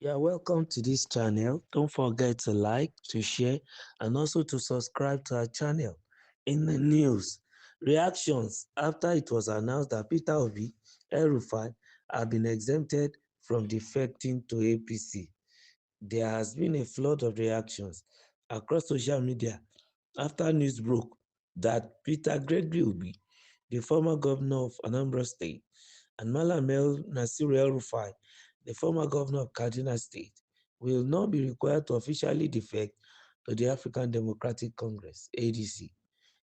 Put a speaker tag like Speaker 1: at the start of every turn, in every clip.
Speaker 1: Yeah, welcome to this channel. Don't forget to like, to share, and also to subscribe to our channel. In the news, reactions after it was announced that Peter Obi, El-Rufai, have been exempted from defecting to APC. There has been a flood of reactions across social media after news broke that Peter Gregory Obi, the former governor of Anambra State, and Malam Nasir El-Rufai, the former governor of Kaduna State, will not be required to officially defect to the African Democratic Congress, ADC.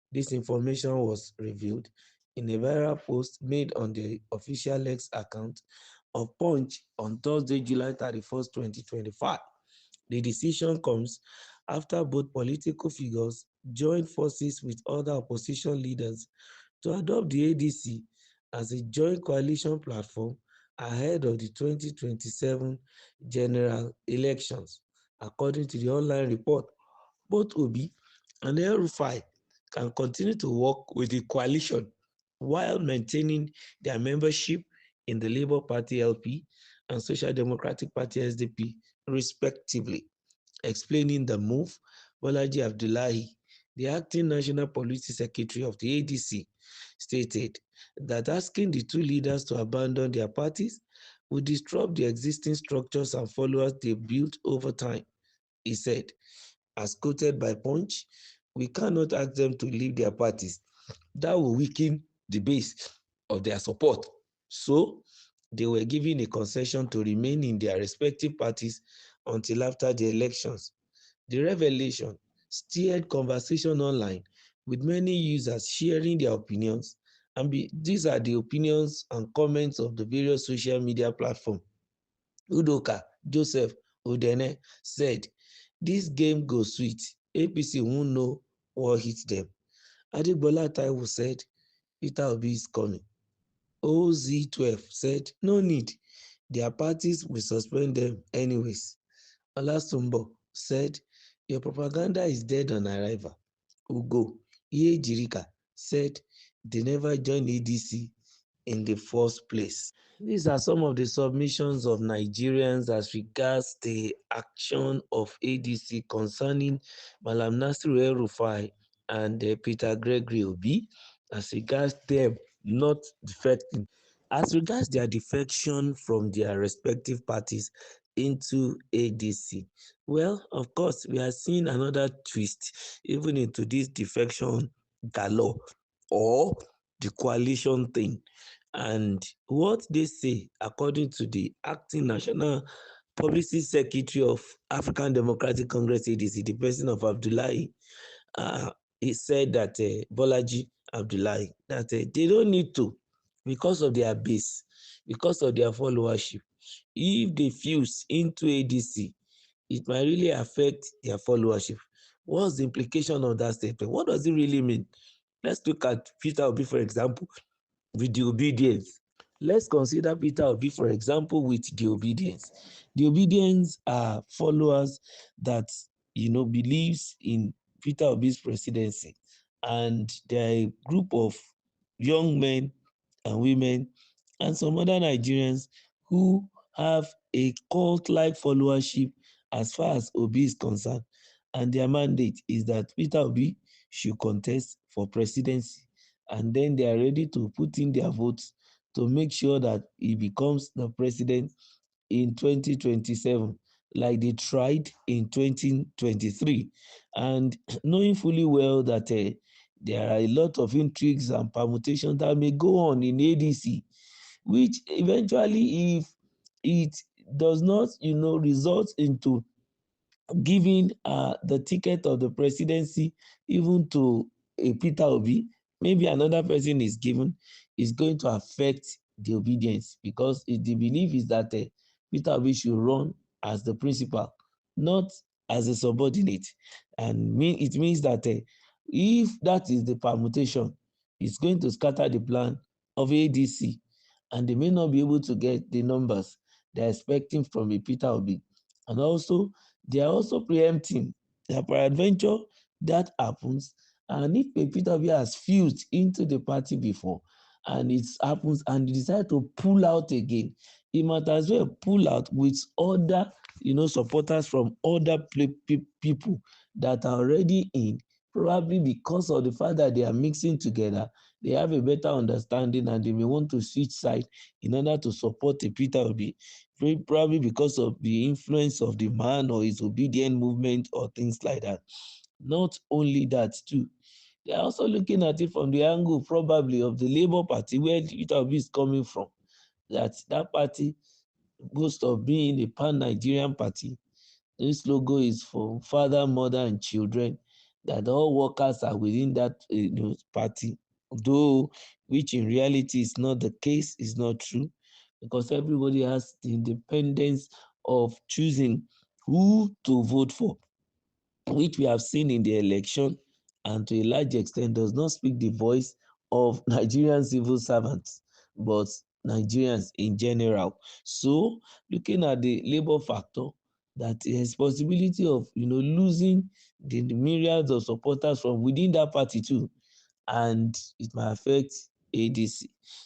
Speaker 1: This information was revealed in a viral post made on the official X account of Punch on Thursday, July 31st, 2025. The decision comes after both political figures joined forces with other opposition leaders to adopt the ADC as a joint coalition platform ahead of the 2027 general elections. According to the online report, both Obi and El-Rufai can continue to work with the coalition while maintaining their membership in the Labour Party LP and Social Democratic Party SDP, respectively. Explaining the move, Bolaji Abdullahi, the acting National Policy Secretary of the ADC, stated that asking the two leaders to abandon their parties would disrupt the existing structures and followers they built over time. He said, as quoted by Punch, we cannot ask them to leave their parties. That will weaken the base of their support. So, they were given a concession to remain in their respective parties until after the elections. The revelation stirred conversation online, with many users sharing their opinions, and these are the opinions and comments of the various social media platforms. Udoka Joseph Udene said, "This game go sweet, APC won't know what hit them." Adegbola Taiwo said, "Peter Obi is coming." OZ12 said, "No need, their parties will suspend them anyways." Olasumbo said, "Your propaganda is dead on arrival." Ugo Iyejirika said, "They never joined ADC in the first place." These are some of the submissions of Nigerians as regards the action of ADC concerning Malam Nasir El-Rufai and Peter Gregory Obi as regards them not defecting. As regards their defection from their respective parties into ADC, well, of course, we are seeing another twist even into this defection galore or the coalition thing. And what they say, according to the acting national policy secretary of African Democratic Congress ADC, the person of Abdullahi, uh, he said that Bolaji Abdullahi, that they don't need to because of their base, because of their followership. If they fuse into ADC, it might really affect their followership. What's the implication of that statement? What does it really mean? Let's look at Peter Obi, for example, with the obedience. Let's consider Peter Obi, for example, with the obedience. The obedience are followers that believes in Peter Obi's presidency, and they're a group of young men and women and some other Nigerians who have a cult-like followership as far as Obi is concerned, and their mandate is that Peter Obi should contest for presidency, and then they are ready to put in their votes to make sure that he becomes the president in 2027, like they tried in 2023. And knowing fully well that there are a lot of intrigues and permutations that may go on in ADC, which eventually, if it does not, result into giving the ticket of the presidency even to a Peter Obi, maybe another person is given, is going to affect the obedience, because the belief is that Peter Obi should run as the principal, not as a subordinate. And it means that if that is the permutation, it's going to scatter the plan of ADC, and they may not be able to get the numbers they're expecting from a Peter Obi. And also, they are also preempting that peradventure that happens, and if a Peter Obi has fused into the party before and it happens and he decide to pull out again, he might as well pull out with other supporters from other people that are already in, probably because of the fact that they are mixing together, they have a better understanding and they may want to switch side in order to support a Peter Obi, probably because of the influence of the man or his obedient movement or things like that. Not only that too, they are also looking at it from the angle probably of the Labour Party, where Peter Obi is coming from, that party boasts of being a pan-Nigerian party. This logo is for father, mother, and children, that all workers are within that party, though which in reality is not the case, is not true, because everybody has the independence of choosing who to vote for, which we have seen in the election, and to a large extent does not speak the voice of Nigerian civil servants, but Nigerians in general. So, looking at the labor factor, that there's possibility of losing the myriads of supporters from within that party too, and it might affect ADC.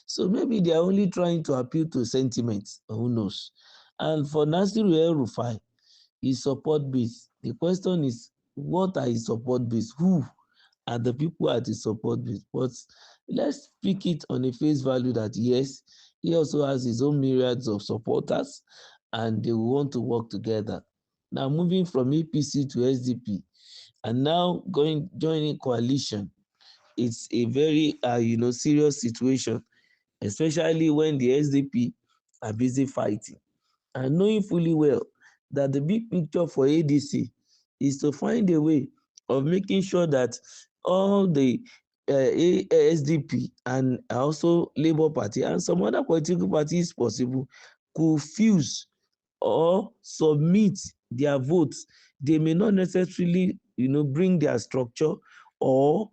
Speaker 1: So maybe they are only trying to appeal to sentiments, who knows. And for Nasiru El-Rufai, his support base, the question is, what are his support base? Who are the people at his support base? But let's pick it on a face value that yes, he also has his own myriads of supporters and they will want to work together. Now moving from APC to SDP and now joining coalition, it's a very serious situation, especially when the SDP are busy fighting and knowing fully well that the big picture for ADC is to find a way of making sure that all the SDP and also Labour Party and some other political parties possible could fuse or submit their votes. They may not necessarily bring their structure or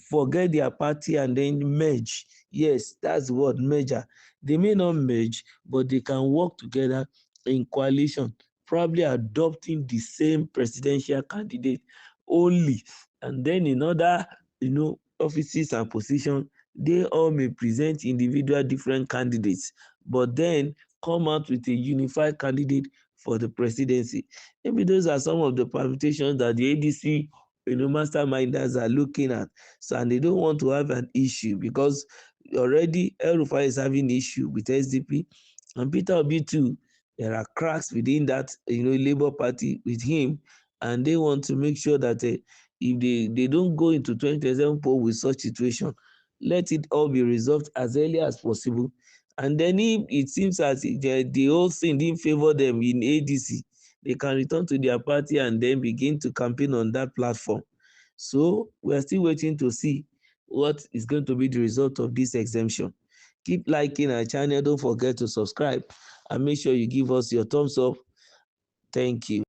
Speaker 1: forget their party and then merge. Yes, that's the word, merger. They may not merge, but they can work together in coalition, probably adopting the same presidential candidate only. And then in other offices and positions, they all may present individual different candidates, but then come out with a unified candidate for the presidency. Maybe those are some of the permutations that the ADC masterminders are looking at. So, and they don't want to have an issue because already El-Rufai is having issue with SDP, and Peter Obi too. There are cracks within that Labour Party with him, and they want to make sure that if they don't go into 2027 poll with such situation, let it all be resolved as early as possible. And then if it seems as if the whole thing didn't favor them in ADC, they can return to their party and then begin to campaign on that platform. So we're still waiting to see what is going to be the result of this exemption. Keep liking our channel. Don't forget to subscribe and make sure you give us your thumbs up. Thank you.